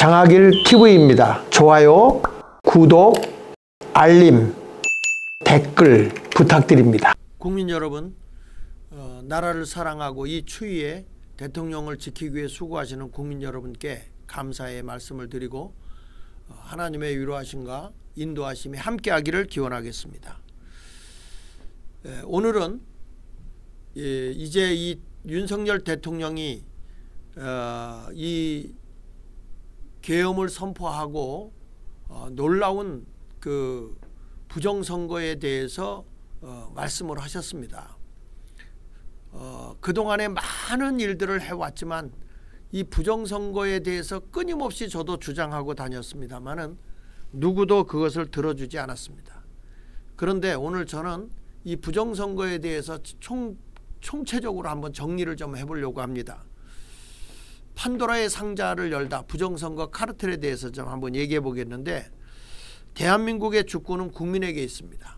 장학일 TV입니다. 좋아요, 구독, 알림, 댓글 부탁드립니다. 국민 여러분, 나라를 사랑하고 이 추위에 대통령을 지키기 위해 수고하시는 국민 여러분께 감사의 말씀을 드리고 하나님의 위로하심과 인도하심이 함께하기를 기원하겠습니다. 오늘은 이제 이 윤석열 대통령이 이 계엄을 선포하고 놀라운 그 부정선거에 대해서 말씀을 하셨습니다. 그동안에 많은 일들을 해왔지만 이 부정선거에 대해서 끊임없이 저도 주장하고 다녔습니다만은 누구도 그것을 들어주지 않았습니다. 그런데 오늘 저는 이 부정선거에 대해서 총체적으로 한번 정리를 좀 해보려고 합니다. 판도라의 상자를 열다 부정선거 카르텔에 대해서 좀 한번 얘기해 보겠는데, 대한민국의 주권은 국민에게 있습니다.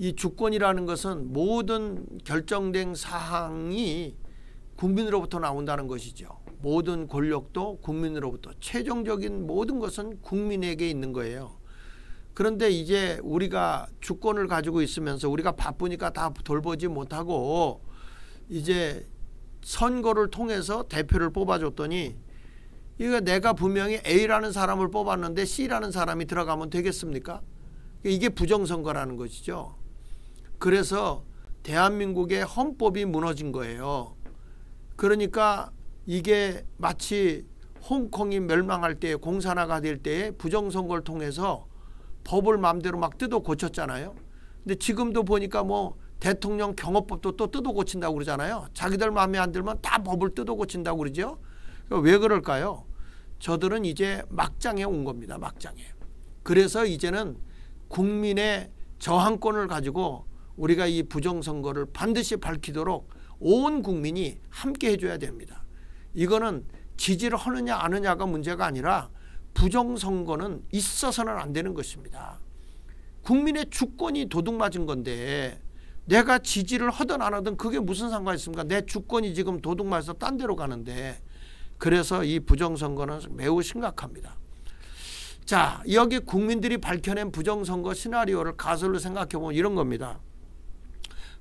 이 주권이라는 것은 모든 결정된 사항이 국민으로부터 나온다는 것이죠. 모든 권력도 국민으로부터, 최종적인 모든 것은 국민에게 있는 거예요. 그런데 이제 우리가 주권을 가지고 있으면서 우리가 바쁘니까 다 돌보지 못하고 이제 선거를 통해서 대표를 뽑아줬더니, 이거 내가 분명히 A라는 사람을 뽑았는데 C라는 사람이 들어가면 되겠습니까? 이게 부정선거라는 것이죠. 그래서 대한민국의 헌법이 무너진 거예요. 그러니까 이게 마치 홍콩이 멸망할 때, 공산화가 될 때에 부정선거를 통해서 법을 마음대로 막 뜯어 고쳤잖아요. 근데 지금도 보니까 뭐 대통령 경호법도 또 뜯어 고친다고 그러잖아요. 자기들 마음에 안 들면 다 법을 뜯어 고친다고 그러죠. 왜 그럴까요? 저들은 이제 막장에 온 겁니다. 막장에. 그래서 이제는 국민의 저항권을 가지고 우리가 이 부정선거를 반드시 밝히도록 온 국민이 함께 해줘야 됩니다. 이거는 지지를 하느냐 안 하느냐가 문제가 아니라 부정선거는 있어서는 안 되는 것입니다. 국민의 주권이 도둑맞은 건데 내가 지지를 하든 안 하든 그게 무슨 상관이 있습니까? 내 주권이 지금 도둑맞아서 딴 데로 가는데. 그래서 이 부정선거는 매우 심각합니다. 자, 여기 국민들이 밝혀낸 부정선거 시나리오를 가설로 생각해보면 이런 겁니다.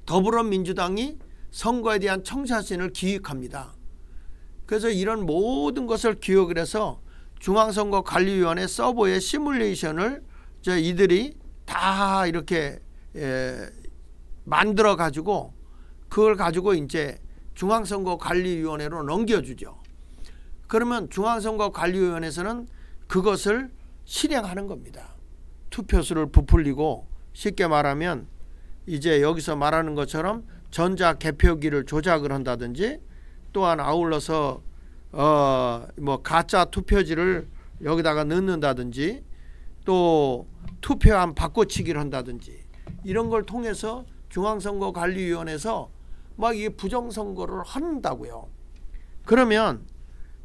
더불어민주당이 선거에 대한 청사진을 기획합니다. 그래서 이런 모든 것을 기획을 해서 중앙선거관리위원회 서버의 시뮬레이션을 이들이 다 이렇게 만들어 가지고 그걸 가지고 이제 중앙선거관리위원회로 넘겨주죠. 그러면 중앙선거관리위원회에서는 그것을 실행하는 겁니다. 투표수를 부풀리고, 쉽게 말하면 이제 여기서 말하는 것처럼 전자개표기를 조작을 한다든지, 또한 아울러서 뭐 가짜 투표지를 여기다가 넣는다든지, 또 투표함 바꿔치기를 한다든지, 이런 걸 통해서 중앙선거관리위원회에서 막 이 부정선거를 한다고요. 그러면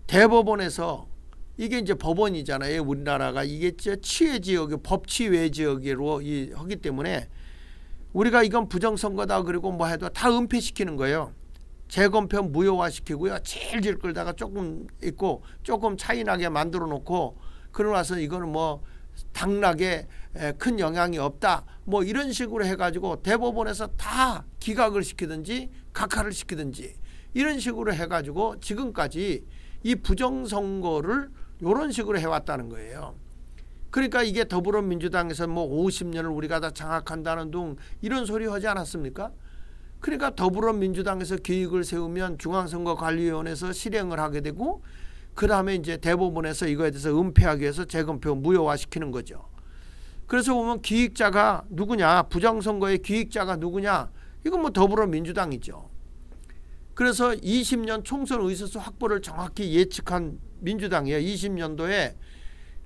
대법원에서, 이게 이제 법원이잖아요. 우리나라가 이게 치외지역, 법치외지역으로 하기 때문에 우리가 이건 부정선거다 그리고 뭐 해도 다 은폐시키는 거예요. 재검표 무효화시키고요. 질질 끌다가 조금 있고 조금 차이나게 만들어 놓고, 그러고 나서 이거는 뭐 당락에 큰 영향이 없다, 뭐 이런 식으로 해가지고 대법원에서 다 기각을 시키든지 각하를 시키든지 이런 식으로 해가지고 지금까지 이 부정선거를 이런 식으로 해왔다는 거예요. 그러니까 이게 더불어민주당에서 뭐 50년을 우리가 다 장악한다는 둥 이런 소리 하지 않았습니까? 그러니까 더불어민주당에서 계획을 세우면 중앙선거관리위원회에서 실행을 하게 되고, 그 다음에 이제 대법원에서 이거에 대해서 은폐하기 위해서 재검표 무효화시키는 거죠. 그래서 보면 기획자가 누구냐, 부정선거의 기획자가 누구냐, 이건 뭐 더불어민주당이죠. 그래서 20년 총선 의석수 확보를 정확히 예측한 민주당이에요. 20년도에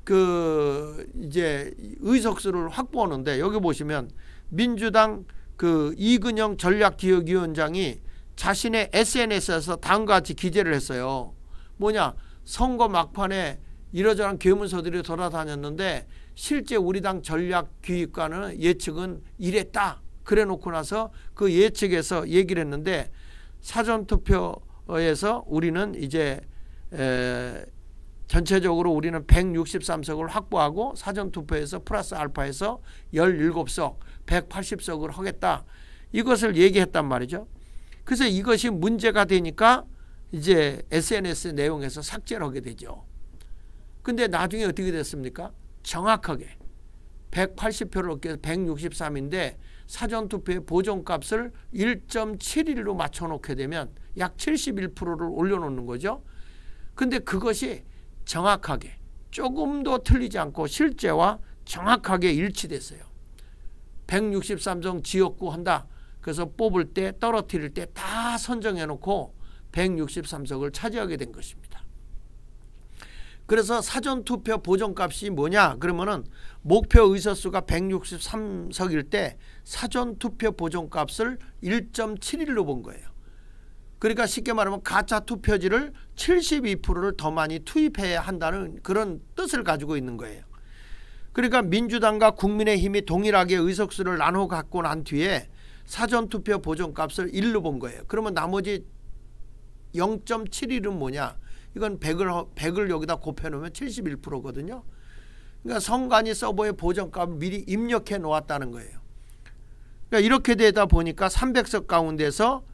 그 이제 의석수를 확보하는데, 여기 보시면 민주당 그 이근영 전략기획위원장이 자신의 SNS에서 다음과 같이 기재를 했어요. 뭐냐, 선거 막판에 이러저런 계문서들이 돌아다녔는데 실제 우리 당 전략기획관은 예측은 이랬다. 그래 놓고 나서 그 예측에서 얘기를 했는데, 사전투표에서 우리는 이제 전체적으로 우리는 163석을 확보하고 사전투표에서 플러스 알파에서 17석 180석을 하겠다. 이것을 얘기했단 말이죠. 그래서 이것이 문제가 되니까 이제 SNS 내용에서 삭제를 하게 되죠. 근데 나중에 어떻게 됐습니까? 정확하게 180표를 얻기 위해서 163인데 사전투표의 보정값을 1.71로 맞춰놓게 되면 약 71%를 올려놓는 거죠. 근데 그것이 정확하게 조금도 틀리지 않고 실제와 정확하게 일치됐어요. 163석 지역구 한다. 그래서 뽑을 때 떨어뜨릴 때 다 선정해놓고 163석을 차지하게 된 것입니다. 그래서 사전투표 보정값이 뭐냐 그러면은 목표 의석수가 163석일 때 사전투표 보정값을 1.71로 본 거예요. 그러니까 쉽게 말하면 가짜 투표지를 72%를 더 많이 투입해야 한다는 그런 뜻을 가지고 있는 거예요. 그러니까 민주당과 국민의힘이 동일하게 의석수를 나눠 갖고 난 뒤에 사전투표 보정값을 1로 본 거예요. 그러면 나머지 0.71은 뭐냐? 이건 100을 여기다 곱해놓으면 71%거든요. 그러니까 선관위 서버에 보정값을 미리 입력해 놓았다는 거예요. 그러니까 이렇게 되다 보니까 300석 가운데서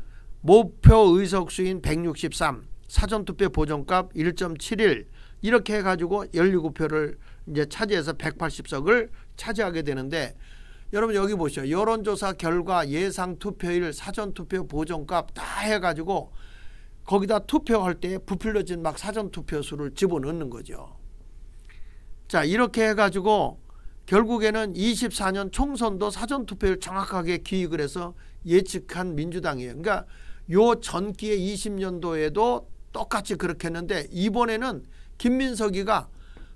목표 의석수인 163, 사전투표 보정값 1.71 이렇게 해가지고 17표를 이제 차지해서 180석을 차지하게 되는데 여러분 여기 보시죠. 여론조사 결과 예상 투표일 사전투표 보정값 다 해가지고 거기다 투표할 때 부풀려진 막 사전투표 수를 집어넣는 거죠. 자 이렇게 해가지고 결국에는 24년 총선도 사전투표를 정확하게 기획을 해서 예측한 민주당이에요. 그러니까 요 전기에 20년도에도 똑같이 그렇게 했는데 이번에는 김민석이가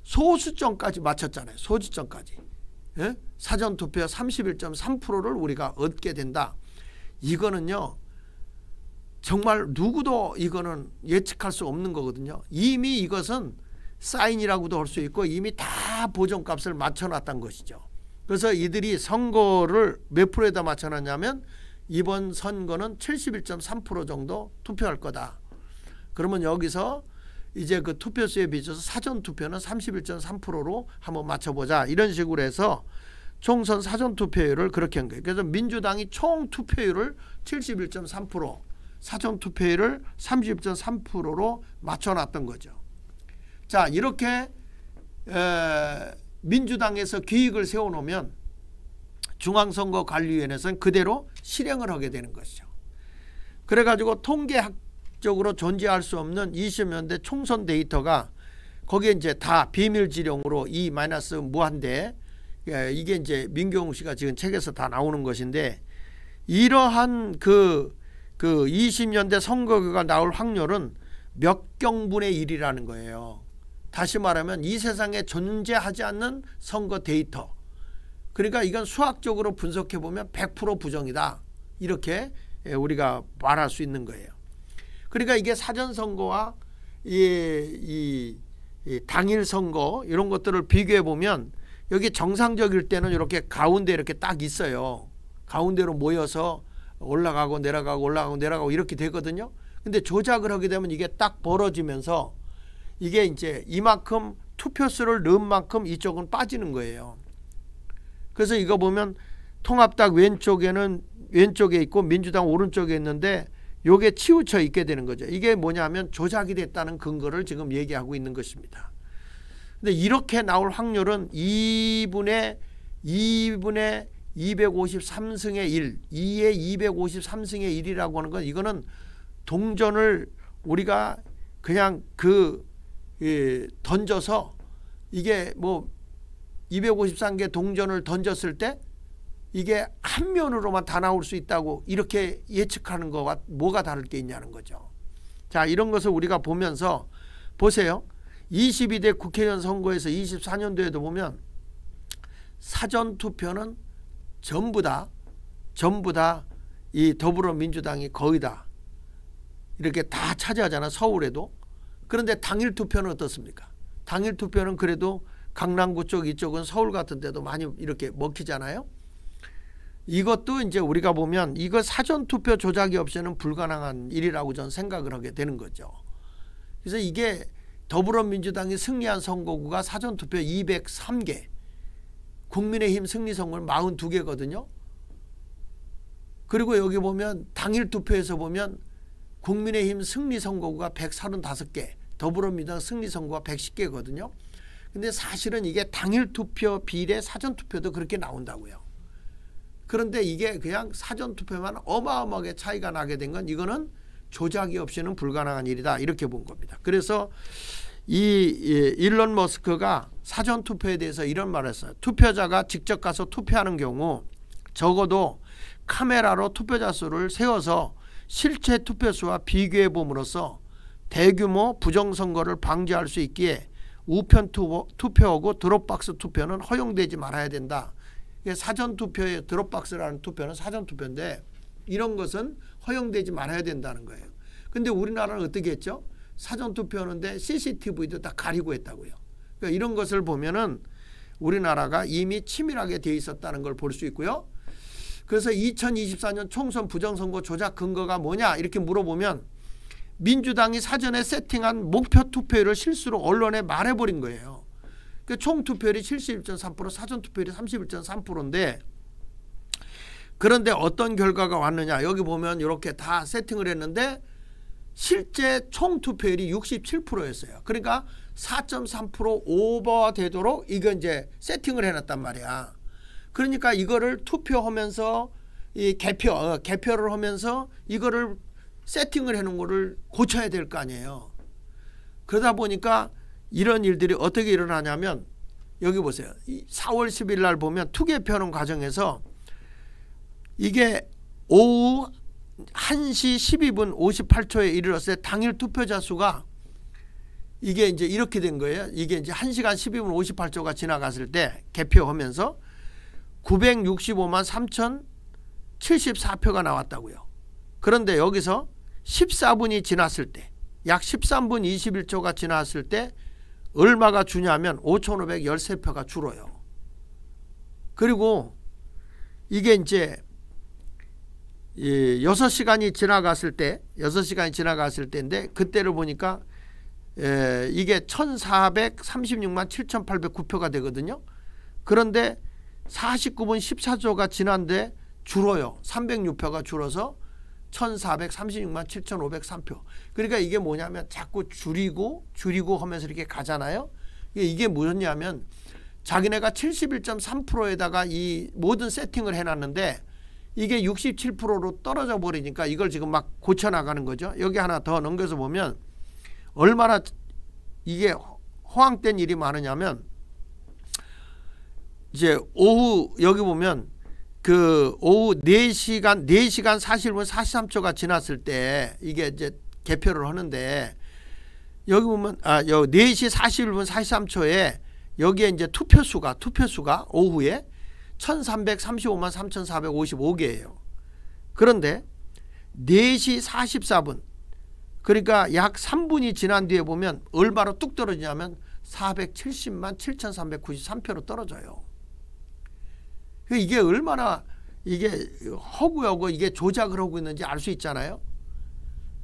소수점까지 맞췄잖아요. 소수점까지. 예? 사전투표 31.3%를 우리가 얻게 된다. 이거는요. 정말 누구도 이거는 예측할 수 없는 거거든요. 이미 이것은 사인이라고도 할 수 있고 이미 다 보정값을 맞춰놨던 것이죠. 그래서 이들이 선거를 몇 프로에다 맞춰놨냐면 이번 선거는 71.3% 정도 투표할 거다. 그러면 여기서 이제 그 투표수에 비춰서 사전투표는 31.3%로 한번 맞춰보자. 이런 식으로 해서 총선 사전투표율을 그렇게 한 거예요. 그래서 민주당이 총 투표율을 71.3%, 사전투표율을 30.3%로 맞춰놨던 거죠. 자 이렇게 민주당에서 기획을 세워놓으면 중앙선거관리위원회에서는 그대로 실행을 하게 되는 것이죠. 그래가지고 통계학적으로 존재할 수 없는 20년대 총선 데이터가 거기에 이제 다 비밀지령으로 E- 무한대 이게 이제 민경욱 씨가 지금 책에서 다 나오는 것인데 이러한 그 20년대 선거가 나올 확률은 몇 경분의 1이라는 거예요. 다시 말하면 이 세상에 존재하지 않는 선거 데이터. 그러니까 이건 수학적으로 분석해 보면 100% 부정이다. 이렇게 우리가 말할 수 있는 거예요. 그러니까 이게 사전선거와 이 당일 선거 이런 것들을 비교해 보면 여기 정상적일 때는 이렇게 가운데 이렇게 딱 있어요. 가운데로 모여서 올라가고 내려가고 올라가고 내려가고 이렇게 되거든요. 근데 조작을 하게 되면 이게 딱 벌어지면서 이게 이제 이만큼 투표수를 넣은 만큼 이쪽은 빠지는 거예요. 그래서 이거 보면 통합당 왼쪽에 있고 민주당 오른쪽에 있는데 요게 치우쳐 있게 되는 거죠. 이게 뭐냐면 조작이 됐다는 근거를 지금 얘기하고 있는 것입니다. 근데 이렇게 나올 확률은 2분의 253승의 1, 2의 253승의 1이라고 하는 건 이거는 동전을 우리가 그냥 던져서 이게 뭐 253개 동전을 던졌을 때 이게 한 면으로만 다 나올 수 있다고 이렇게 예측하는 거와 뭐가 다를 게 있냐는 거죠. 자 이런 것을 우리가 보면서 보세요. 22대 국회의원 선거에서 24년도에도 보면 사전투표는 전부 다 이 더불어민주당이 거의 다 이렇게 다 차지하잖아. 서울에도. 그런데 당일 투표는 어떻습니까? 당일 투표는 그래도 강남구 쪽 이쪽은 서울 같은 데도 많이 이렇게 먹히잖아요. 이것도 이제 우리가 보면 이거 사전투표 조작이 없이는 불가능한 일이라고 저는 생각을 하게 되는 거죠. 그래서 이게 더불어민주당이 승리한 선거구가 사전투표 203개, 국민의힘 승리 선거는 42개거든요. 그리고 여기 보면 당일 투표에서 보면 국민의힘 승리 선거구가 135개, 더불어민주당 승리 선거가 110개거든요. 근데 사실은 이게 당일 투표 비례 사전 투표도 그렇게 나온다고요. 그런데 이게 그냥 사전 투표만 어마어마하게 차이가 나게 된 건 이거는 조작이 없이는 불가능한 일이다, 이렇게 본 겁니다. 그래서 이 일론 머스크가 사전 투표에 대해서 이런 말을 했어요. 투표자가 직접 가서 투표하는 경우 적어도 카메라로 투표자 수를 세워서 실제 투표수와 비교해 봄으로써 대규모 부정선거를 방지할 수 있기에 우편 투표하고 드롭박스 투표는 허용되지 말아야 된다. 사전투표의 드롭박스라는 투표는 사전투표인데 이런 것은 허용되지 말아야 된다는 거예요. 근데 우리나라는 어떻게 했죠? 사전투표하는데 CCTV도 다 가리고 했다고요. 그러니까 이런 것을 보면은 우리나라가 이미 치밀하게 돼 있었다는 걸 볼 수 있고요. 그래서 2024년 총선 부정선거 조작 근거가 뭐냐 이렇게 물어보면 민주당이 사전에 세팅한 목표 투표율을 실수로 언론에 말해버린 거예요. 그 총 투표율이 71.3%, 사전 투표율이 31.3%인데 그런데 어떤 결과가 왔느냐. 여기 보면 이렇게 다 세팅을 했는데 실제 총 투표율이 67%였어요. 그러니까 4.3% 오버되도록 이거 이제 세팅을 해놨단 말이야. 그러니까 이거를 투표하면서 이 개표를 하면서 이거를 세팅을 해놓은 거를 고쳐야 될 거 아니에요. 그러다 보니까 이런 일들이 어떻게 일어나냐면 여기 보세요. 4월 10일 날 보면 투개표하는 과정에서 이게 오후 1시 12분 58초에 이르렀을 때 당일 투표자 수가 이게 이제 이렇게 된 거예요. 이게 이제 1시간 12분 58초가 지나갔을 때 개표하면서 965만 3,074표가 나왔다고요. 그런데 여기서 14분이 지났을 때 약 13분 21초가 지났을 때 얼마가 주냐면 5,513표가 줄어요. 그리고 이게 이제 6시간이 지나갔을 때인데 그때를 보니까 이게 1,436만 7,809표가 되거든요. 그런데 49분 14초가 지난데 줄어요. 306표가 줄어서 1,436만 7,503표. 그러니까 이게 뭐냐면 자꾸 줄이고 하면서 이렇게 가잖아요. 이게 뭐였냐면 자기네가 71.3%에다가 이 모든 세팅을 해놨는데 이게 67%로 떨어져 버리니까 이걸 지금 막 고쳐나가는 거죠. 여기 하나 더 넘겨서 보면 얼마나 이게 허황된 일이 많으냐면 이제 오후 여기 보면 그 오후 4시간 41분 43초가 지났을 때 이게 이제 개표를 하는데 여기 보면 4시 41분 43초에 여기에 이제 투표수가 오후에 1,335만 3,455개예요. 그런데 4시 44분 그러니까 약 3분이 지난 뒤에 보면 얼마로 뚝 떨어지냐면 470만 7,393표로 떨어져요. 이게 얼마나 이게 허구하고 이게 조작을 하고 있는지 알 수 있잖아요.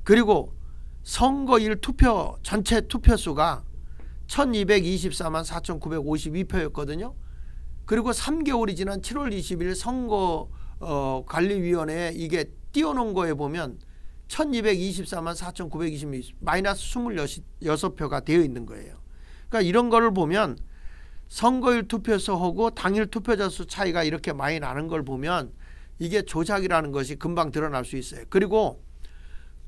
그리고 선거일 전체 투표수가 1,224만 4,952표였거든요. 그리고 3개월이 지난 7월 20일 선거관리위원회에 이게 띄워놓은 거에 보면 1,224만 4,926 마이너스 26표가 되어 있는 거예요. 그러니까 이런 거를 보면 선거일 투표수하고 당일 투표자 수 차이가 이렇게 많이 나는 걸 보면 이게 조작이라는 것이 금방 드러날 수 있어요. 그리고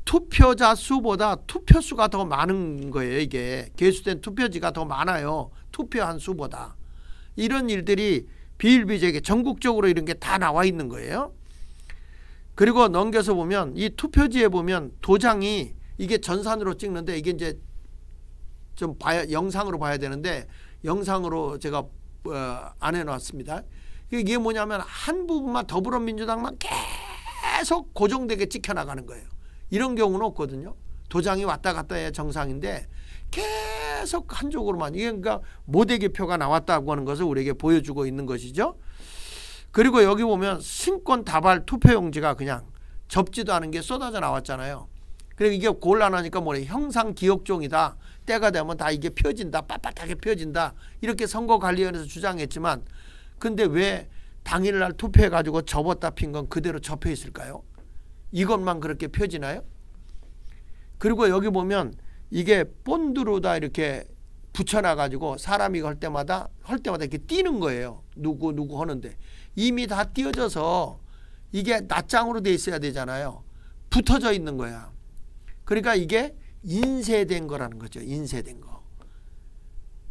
투표자 수보다 투표수가 더 많은 거예요. 이게 개수된 투표지가 더 많아요. 투표한 수보다. 이런 일들이 비일비재하게 전국적으로 이런 게 다 나와 있는 거예요. 그리고 넘겨서 보면 이 투표지에 보면 도장이 이게 전산으로 찍는데 이게 이제 좀 영상으로 봐야 되는데 영상으로 제가 안 해놨습니다. 이게 뭐냐면 한 부분만 더불어민주당만 계속 고정되게 찍혀나가는 거예요. 이런 경우는 없거든요. 도장이 왔다 갔다 해야 정상인데 계속 한쪽으로만 이게 그러니까 모대개표가 나왔다고 하는 것을 우리에게 보여주고 있는 것이죠. 그리고 여기 보면 신권 다발 투표용지가 그냥 접지도 않은 게 쏟아져 나왔잖아요. 그리고 이게 곤란하니까 뭐래 형상 기억종이다. 때가 되면 다 이게 펴진다. 빳빳하게 펴진다. 이렇게 선거관리위원회에서 주장했지만 근데 왜 당일날 투표해가지고 접었다 핀 건 그대로 접혀 있을까요? 이것만 그렇게 펴지나요? 그리고 여기 보면 이게 본드로다 이렇게 붙여놔가지고 사람이 할 때마다 이렇게 띄는 거예요. 누구 하는데 이미 다 띄어져서 이게 낱장으로 돼 있어야 되잖아요. 붙어져 있는 거야. 그러니까 이게 인쇄된 거라는 거죠. 인쇄된 거.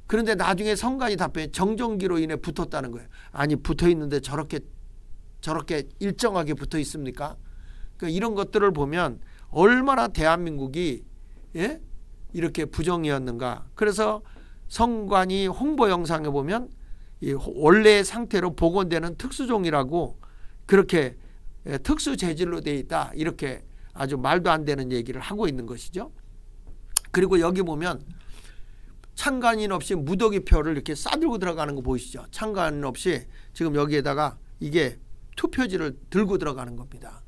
그런데 나중에 선관위 답변에 정전기로 인해 붙었다는 거예요. 아니 붙어 있는데 저렇게 일정하게 붙어 있습니까? 그러니까 이런 것들을 보면 얼마나 대한민국이 예? 이렇게 부정이었는가. 그래서 선관위 홍보 영상에 보면 이 원래 상태로 복원되는 특수종이라고 그렇게 특수 재질로 되어 있다. 이렇게 아주 말도 안 되는 얘기를 하고 있는 것이죠. 그리고 여기 보면 참관인 없이 무더기표를 이렇게 싸들고 들어가는 거 보이시죠? 참관인 없이 지금 여기에다가 이게 투표지를 들고 들어가는 겁니다.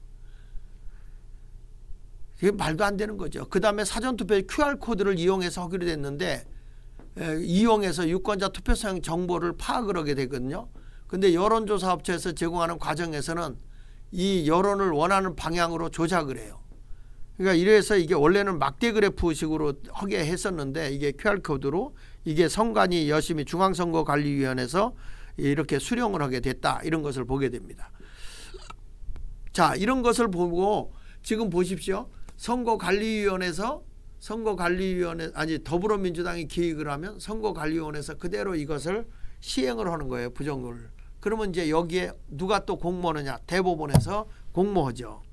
이게 말도 안 되는 거죠. 그 다음에 사전투표에 QR코드를 이용해서 하기로 됐는데 이용해서 유권자 투표소형 정보를 파악을 하게 되거든요. 근데 여론조사 업체에서 제공하는 과정에서는 이 여론을 원하는 방향으로 조작을 해요. 그러니까 이래서 이게 원래는 막대 그래프식으로 하게 했었는데 이게 QR코드로 이게 선관위 열심히 중앙선거관리위원회에서 이렇게 수령을 하게 됐다. 이런 것을 보게 됩니다. 자, 이런 것을 보고 지금 보십시오. 더불어민주당이 기획을 하면 선거관리위원회에서 그대로 이것을 시행을 하는 거예요. 부정을. 그러면 이제 여기에 누가 또 공모하느냐. 대법원에서 공모하죠.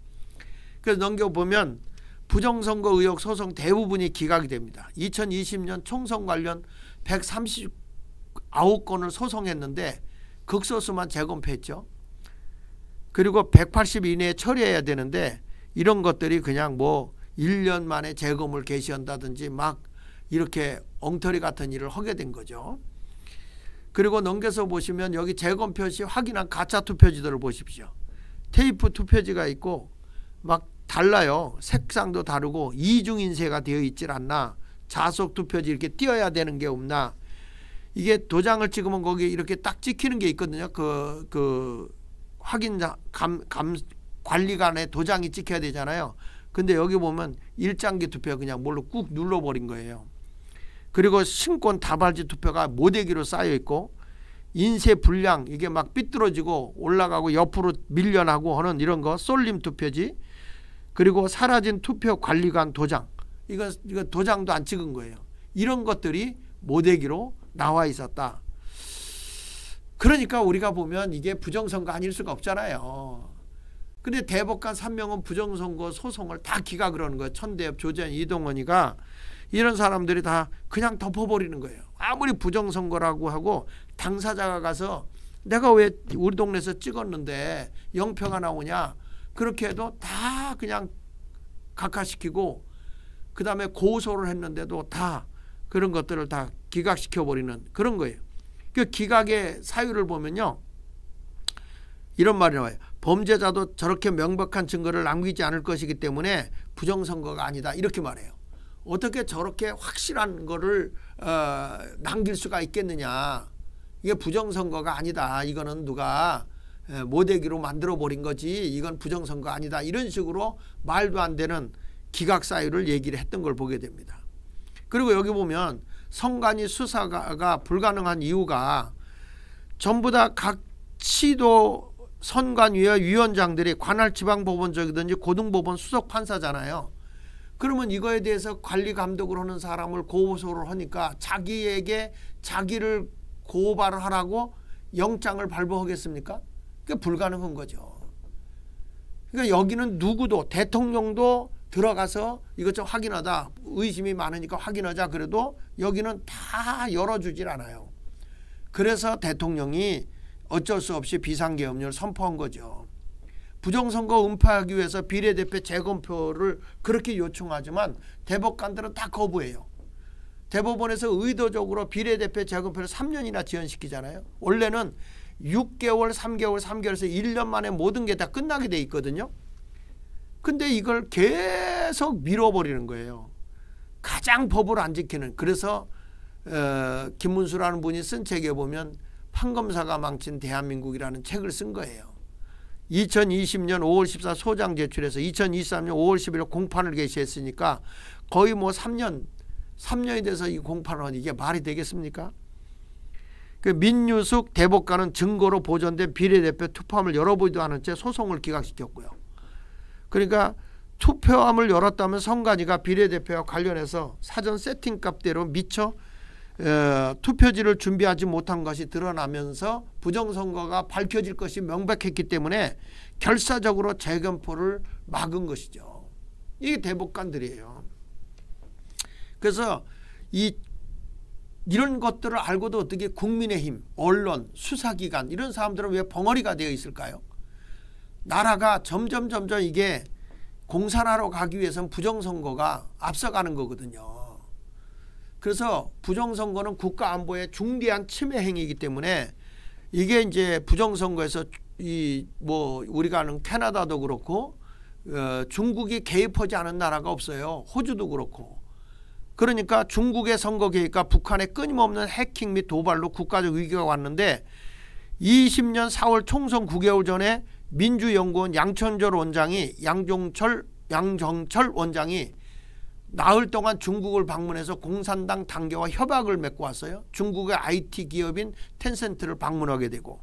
그래서 넘겨보면 부정선거 의혹 소송 대부분이 기각이 됩니다. 2020년 총선 관련 139건을 소송했는데 극소수만 재검표했죠. 그리고 180 이내에 처리해야 되는데 이런 것들이 그냥 뭐 1년 만에 재검을 개시한다든지 막 이렇게 엉터리 같은 일을 하게 된 거죠. 그리고 넘겨서 보시면 여기 재검표 시 확인한 가짜 투표지들을 보십시오. 테이프 투표지가 있고 막 달라요. 색상도 다르고 이중인쇄가 되어 있질 않나. 자석 투표지 이렇게 띄어야 되는 게 없나. 이게 도장을 찍으면 거기 이렇게 딱 찍히는 게 있거든요. 그 확인자 관리관의 도장이 찍혀야 되잖아요. 근데 여기 보면 일장기 투표 그냥 뭘로 꾹 눌러버린 거예요. 그리고 신권 다발지 투표가 모대기로 쌓여 있고 인쇄 불량 이게 막 삐뚤어지고 올라가고 옆으로 밀려나고 하는 이런 거 쏠림 투표지. 그리고 사라진 투표 관리관 도장 이거 도장도 안 찍은 거예요. 이런 것들이 모대기로 나와 있었다. 그러니까 우리가 보면 이게 부정선거 아닐 수가 없잖아요. 근데 대법관 3명은 부정선거 소송을 다 기각을 하는 거예요. 천대엽, 조재현, 이동원이가 이런 사람들이 다 그냥 덮어버리는 거예요. 아무리 부정선거라고 하고 당사자가 가서 내가 왜 우리 동네에서 찍었는데 0표가 나오냐. 그렇게 해도 다 그냥 각하시키고 그 다음에 고소를 했는데도 다 그런 것들을 다 기각시켜버리는 그런 거예요. 그 기각의 사유를 보면요. 이런 말이 나와요. 범죄자도 저렇게 명백한 증거를 남기지 않을 것이기 때문에 부정선거가 아니다. 이렇게 말해요. 어떻게 저렇게 확실한 거를 남길 수가 있겠느냐. 이게 부정선거가 아니다. 이거는 누가 모대기로 만들어버린 거지. 이건 부정선거 아니다. 이런 식으로 말도 안 되는 기각 사유를 얘기를 했던 걸 보게 됩니다. 그리고 여기 보면 선관위 수사가 불가능한 이유가 전부 다 각 시도 선관위의 위원장들이 관할 지방법원장이든지 고등법원 수석판사잖아요. 그러면 이거에 대해서 관리 감독을 하는 사람을 고소를 하니까 자기에게 자기를 고발을 하라고 영장을 발부하겠습니까? 그게 불가능한 거죠. 그러니까 여기는 누구도 대통령도 들어가서 이것 좀 확인하다. 의심이 많으니까 확인하자. 그래도 여기는 다 열어주질 않아요. 그래서 대통령이 어쩔 수 없이 비상계엄령을 선포한 거죠. 부정선거 은폐하기 위해서 비례대표 재검표를 그렇게 요청하지만 대법관들은 다 거부해요. 대법원에서 의도적으로 비례대표 재검표를 3년이나 지연시키잖아요. 원래는 6개월, 3개월에서 1년 만에 모든 게 다 끝나게 돼 있거든요. 근데 이걸 계속 밀어버리는 거예요. 가장 법을 안 지키는, 그래서 김문수라는 분이 쓴 책에 보면 판검사가 망친 대한민국이라는 책을 쓴 거예요. 2020년 5월 14일 소장 제출해서 2023년 5월 11일 공판을 개시했으니까 거의 뭐 3년이 돼서 이 공판은 이게 말이 되겠습니까? 그 민유숙 대법관은 증거로 보존된 비례대표 투표함을 열어보지도 않은 채 소송을 기각시켰고요. 그러니까 투표함을 열었다면 선관위가 비례대표와 관련해서 사전 세팅값대로 미처 투표지를 준비하지 못한 것이 드러나면서 부정선거가 밝혀질 것이 명백했기 때문에 결사적으로 재검표를 막은 것이죠. 이게 대법관들이에요. 그래서 이런 것들을 알고도 어떻게 국민의힘, 언론, 수사기관 이런 사람들은 왜 벙어리가 되어 있을까요? 나라가 점점 이게 공산화로 가기 위해서는 부정선거가 앞서가는 거거든요. 그래서 부정선거는 국가안보의 중대한 침해 행위이기 때문에 이게 이제 부정선거에서 우리가 아는 캐나다도 그렇고 중국이 개입하지 않은 나라가 없어요. 호주도 그렇고. 그러니까 중국의 선거 개입과 북한의 끊임없는 해킹 및 도발로 국가적 위기가 왔는데 20년 4월 총선 9개월 전에 민주연구원 양정철 원장이 나흘 동안 중국을 방문해서 공산당 당계와 협약을 맺고 왔어요. 중국의 IT 기업인 텐센트를 방문하게 되고.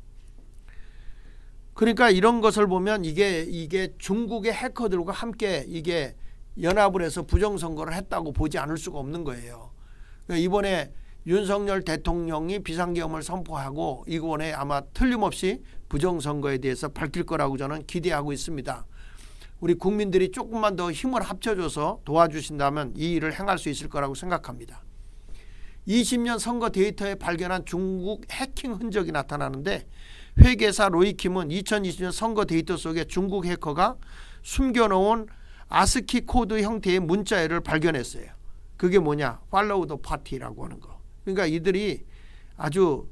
그러니까 이런 것을 보면 이게 중국의 해커들과 함께 이게 연합을 해서 부정선거를 했다고 보지 않을 수가 없는 거예요. 그러니까 이번에 윤석열 대통령이 비상계엄을 선포하고 이번에 아마 틀림없이 부정선거에 대해서 밝힐 거라고 저는 기대하고 있습니다. 우리 국민들이 조금만 더 힘을 합쳐줘서 도와주신다면 이 일을 행할 수 있을 거라고 생각합니다. 20년 선거 데이터에 발견한 중국 해킹 흔적이 나타나는데 회계사 로이킴은 2020년 선거 데이터 속에 중국 해커가 숨겨놓은 아스키 코드 형태의 문자열을 발견했어요. 그게 뭐냐? Follow the Party라고 하는 거. 그러니까 이들이 아주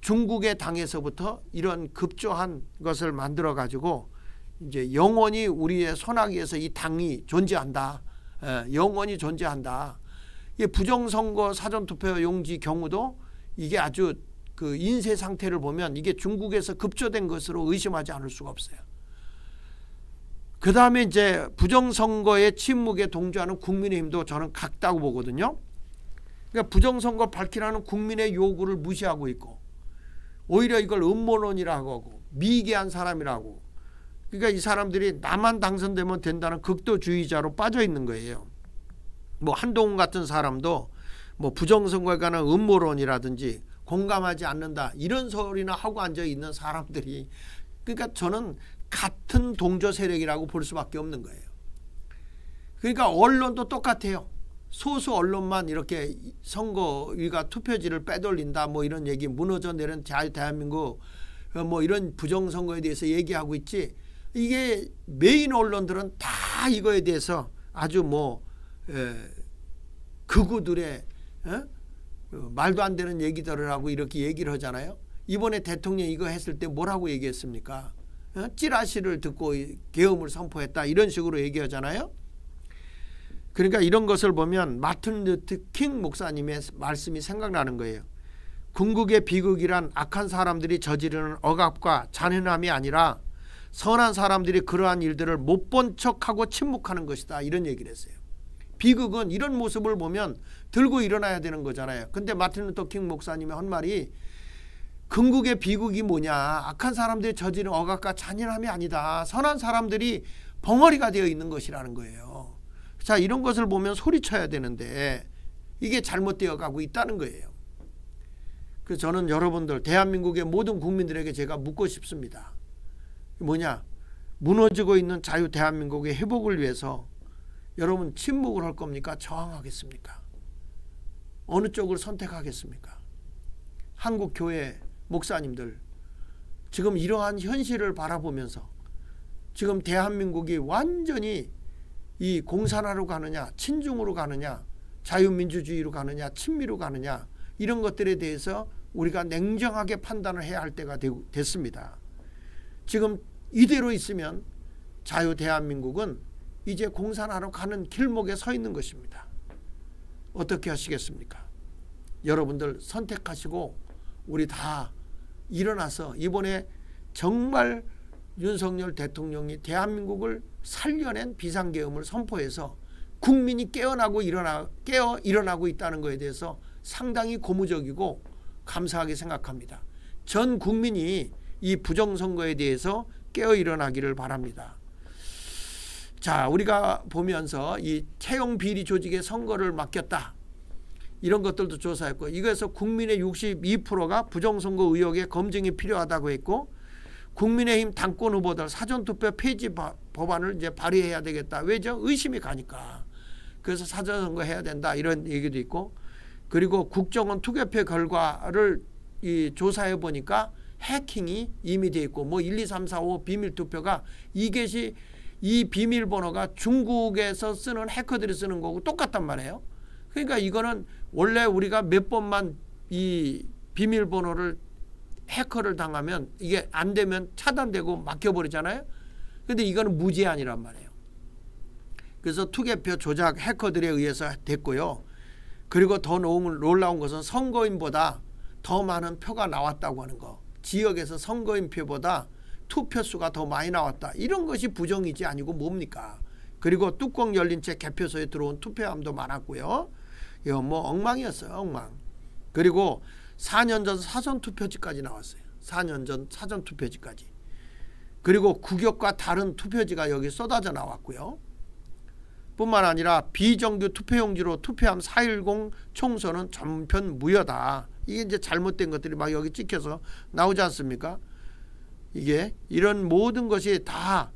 중국의 당에서부터 이런 급조한 것을 만들어 가지고 이제 영원히 우리의 손아귀에서 이 당이 존재한다. 영원히 존재한다. 이 부정선거 사전투표 용지 경우도 이게 아주 인쇄 상태를 보면 이게 중국에서 급조된 것으로 의심하지 않을 수가 없어요. 그 다음에 이제 부정선거의 침묵에 동조하는 국민의힘도 저는 같다고 보거든요. 그러니까 부정선거 밝히라는 국민의 요구를 무시하고 있고 오히려 이걸 음모론이라고 하고 미개한 사람이라고. 그러니까 이 사람들이 나만 당선되면 된다는 극도주의자로 빠져 있는 거예요. 뭐 한동훈 같은 사람도 뭐 부정선거에 관한 음모론이라든지 공감하지 않는다 이런 소리나 하고 앉아 있는 사람들이, 그러니까 저는 같은 동조 세력이라고 볼 수밖에 없는 거예요. 그러니까 언론도 똑같아요. 소수 언론만 이렇게 선거위가 투표지를 빼돌린다 뭐 이런 얘기, 무너져 내린 대한민국 뭐 이런 부정선거에 대해서 얘기하고 있지, 이게 메인 언론들은 다 이거에 대해서 아주 극우들의 말도 안 되는 얘기들을 하고 이렇게 얘기를 하잖아요. 이번에 대통령이 이거 했을 때 뭐라고 얘기했습니까? 찌라시를 듣고 계엄을 선포했다 이런 식으로 얘기하잖아요. 그러니까 이런 것을 보면 마틴 루터 킹 목사님의 말씀이 생각나는 거예요. 궁극의 비극이란 악한 사람들이 저지르는 억압과 잔인함이 아니라 선한 사람들이 그러한 일들을 못 본 척하고 침묵하는 것이다 이런 얘기를 했어요. 비극은 이런 모습을 보면 들고 일어나야 되는 거잖아요. 근데 마틴 루터 킹 목사님의 한 말이 궁극의 비극이 뭐냐, 악한 사람들이 저지르는 억압과 잔인함이 아니다, 선한 사람들이 벙어리가 되어 있는 것이라는 거예요. 자, 이런 것을 보면 소리쳐야 되는데 이게 잘못되어 가고 있다는 거예요. 그래서 저는 여러분들 대한민국의 모든 국민들에게 제가 묻고 싶습니다. 뭐냐, 무너지고 있는 자유 대한민국의 회복을 위해서 여러분 침묵을 할 겁니까? 저항하겠습니까? 어느 쪽을 선택하겠습니까? 한국 교회 목사님들 지금 이러한 현실을 바라보면서 지금 대한민국이 완전히 이 공산화로 가느냐, 친중으로 가느냐, 자유민주주의로 가느냐, 친미로 가느냐, 이런 것들에 대해서 우리가 냉정하게 판단을 해야 할 때가 됐습니다. 지금 이대로 있으면 자유 대한민국은 이제 공산화로 가는 길목에 서 있는 것입니다. 어떻게 하시겠습니까? 여러분들 선택하시고 우리 다 일어나서 이번에 정말 윤석열 대통령이 대한민국을 살려낸 비상계엄을 선포해서 국민이 깨어 일어나고 있다는 것에 대해서 상당히 고무적이고 감사하게 생각합니다. 전 국민이 이 부정선거에 대해서 깨어 일어나기를 바랍니다. 자, 우리가 보면서 이 채용 비리 조직에 선거를 맡겼다. 이런 것들도 조사했고, 이거에서 국민의 62%가 부정선거 의혹에 검증이 필요하다고 했고, 국민의힘 당권 후보들 사전투표 폐지 법안을 이제 발의해야 되겠다. 왜죠? 의심이 가니까. 그래서 사전선거 해야 된다. 이런 얘기도 있고, 그리고 국정원 투개표 결과를 조사해 보니까 해킹이 이미 돼 있고, 뭐 1, 2, 3, 4, 5 비밀투표가 이 비밀번호가 중국에서 쓰는 해커들이 쓰는 거고 똑같단 말이에요. 그러니까 이거는 원래 우리가 몇 번만 이 비밀번호를 해커를 당하면 이게 안 되면 차단되고 막혀버리잖아요. 근데 이거는 무제한이란 말이에요. 그래서 투개표 조작 해커들에 의해서 됐고요. 그리고 더 놀라운 것은 선거인보다 더 많은 표가 나왔다고 하는 거. 지역에서 선거인 표보다 투표수가 더 많이 나왔다. 이런 것이 부정이지 아니고 뭡니까? 그리고 뚜껑 열린 채 개표소에 들어온 투표함도 많았고요. 이거 뭐 엉망이었어요. 엉망. 그리고 4년 전 사전투표지까지 나왔어요. 4년 전 사전투표지까지. 그리고 국역과 다른 투표지가 여기 쏟아져 나왔고요. 뿐만 아니라 비정규 투표용지로 투표함 4.10 총선은 전편 무효다. 이게 이제 잘못된 것들이 막 여기 찍혀서 나오지 않습니까? 이게 이런 모든 것이 다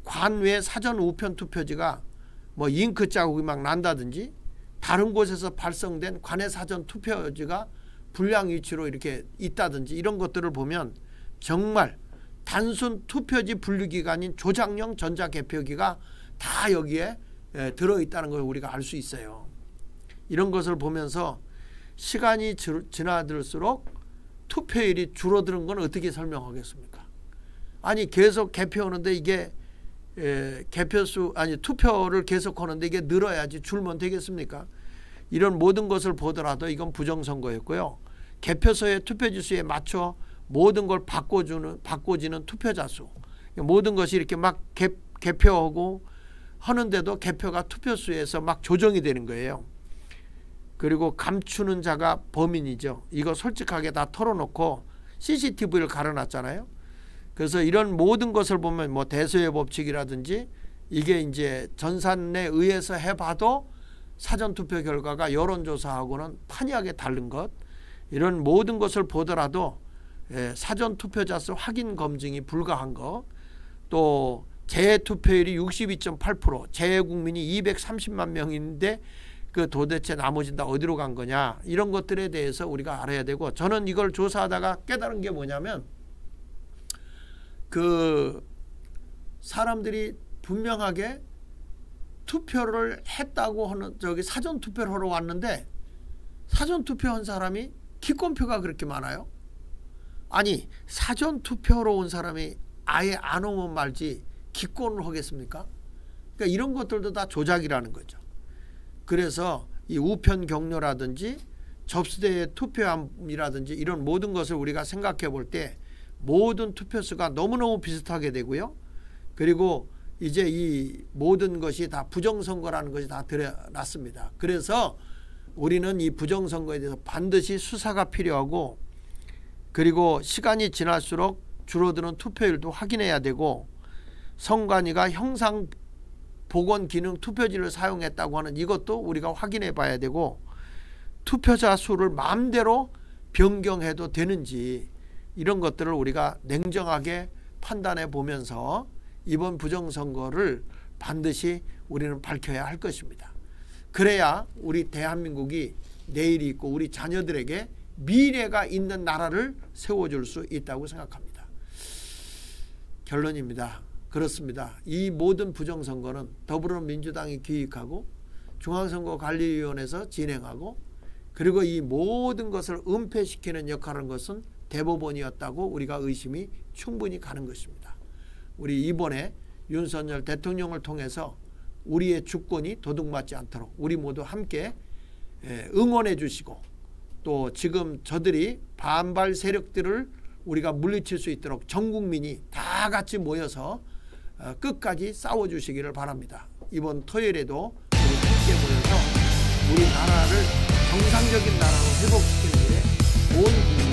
관외 사전 우편 투표지가 뭐 잉크 자국이 막 난다든지 다른 곳에서 발송된 관외 사전 투표지가 불량 위치로 이렇게 있다든지 이런 것들을 보면 정말 단순 투표지 분류기가 아닌 조작용 전자개표기가 다 여기에 들어있다는 걸 우리가 알 수 있어요. 이런 것을 보면서 시간이 지나들수록 투표율이 줄어드는 건 어떻게 설명하겠습니까? 아니 계속 개표하는데 이게 개표수 아니 투표를 계속하는데 이게 늘어야지 줄면 되겠습니까? 이런 모든 것을 보더라도 이건 부정선거였고요. 개표소의 투표지 수에 맞춰 모든 걸 바꿔지는 투표자 수, 모든 것이 이렇게 막 개표하고 하는데도 개표가 투표수에서 막 조정이 되는 거예요. 그리고 감추는 자가 범인이죠. 이거 솔직하게 다 털어놓고 CCTV를 갈아놨잖아요. 그래서 이런 모든 것을 보면 뭐 대소의 법칙이라든지 이게 이제 전산에 의해서 해봐도 사전투표 결과가 여론조사하고는 판이하게 다른 것, 이런 모든 것을 보더라도 사전투표자 수 확인 검증이 불가한 것, 또 재투표율이 62.8%, 재국민이 230만 명인데 그 도대체 나머지는 다 어디로 간 거냐, 이런 것들에 대해서 우리가 알아야 되고, 저는 이걸 조사하다가 깨달은 게 뭐냐면 그 사람들이 분명하게 투표를 했다고 하는 저기 사전 투표를 하러 왔는데 사전 투표한 사람이 기권표가 그렇게 많아요? 아니 사전 투표하러 온 사람이 아예 안 오면 말지 기권을 하겠습니까? 그러니까 이런 것들도 다 조작이라는 거죠. 그래서 이 우편 격려라든지 접수대의 투표함이라든지 이런 모든 것을 우리가 생각해 볼 때 모든 투표수가 너무너무 비슷하게 되고요. 그리고 이제 이 모든 것이 다 부정선거라는 것이 다 드러났습니다. 그래서 우리는 이 부정선거에 대해서 반드시 수사가 필요하고, 그리고 시간이 지날수록 줄어드는 투표율도 확인해야 되고, 선관위가 형상 복원 기능 투표지를 사용했다고 하는 이것도 우리가 확인해 봐야 되고, 투표자 수를 마음대로 변경해도 되는지 이런 것들을 우리가 냉정하게 판단해 보면서 이번 부정선거를 반드시 우리는 밝혀야 할 것입니다. 그래야 우리 대한민국이 내일이 있고 우리 자녀들에게 미래가 있는 나라를 세워줄 수 있다고 생각합니다. 결론입니다. 그렇습니다. 이 모든 부정선거는 더불어민주당이 기획하고 중앙선거관리위원회에서 진행하고, 그리고 이 모든 것을 은폐시키는 역할을 것은 대법원이었다고 우리가 의심이 충분히 가는 것입니다. 우리 이번에 윤석열 대통령을 통해서 우리의 주권이 도둑맞지 않도록 우리 모두 함께 응원해 주시고, 또 지금 저들이 반발 세력들을 우리가 물리칠 수 있도록 전 국민이 다 같이 모여서 끝까지 싸워주시기를 바랍니다. 이번 토요일에도 우리 함께 모여서 우리나라를 정상적인 나라로 회복시키는 일에 온 국민이